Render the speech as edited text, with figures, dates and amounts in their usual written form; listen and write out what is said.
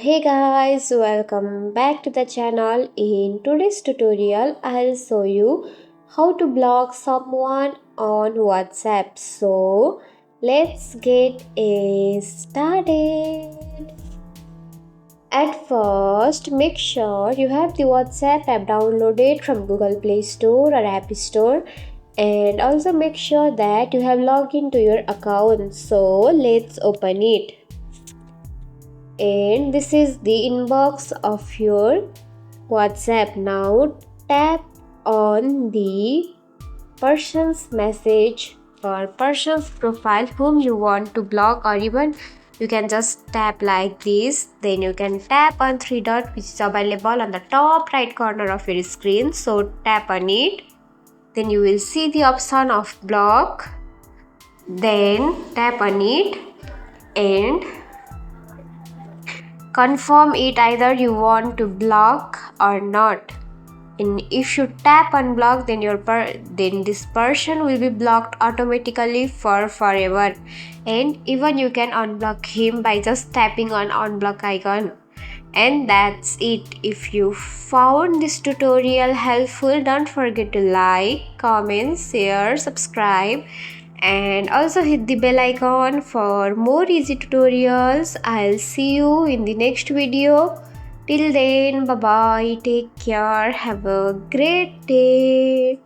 Hey guys, welcome back to the channel. In today's tutorial, I'll show you how to block someone on WhatsApp. So let's get started. At first, make sure you have the WhatsApp app downloaded from Google Play Store or App Store, and also make sure that you have logged into your account. So let's open it. And this is the inbox of your WhatsApp. Now tap on the person's message or person's profile whom you want to block, or even you can just tap like this. Then you can tap on three dot which is available on the top right corner of your screen. So tap on it. Then you will see the option of block. Then tap on it and confirm it, either you want to block or not. And if you tap on block, then then this person will be blocked automatically for forever. And even you can unblock him by just tapping on unblock icon. And that's it. If you found this tutorial helpful, don't forget to like, comment, share, subscribe, and also hit the bell icon for more easy tutorials. I'll see you in the next video. Till then, bye bye, take care, have a great day.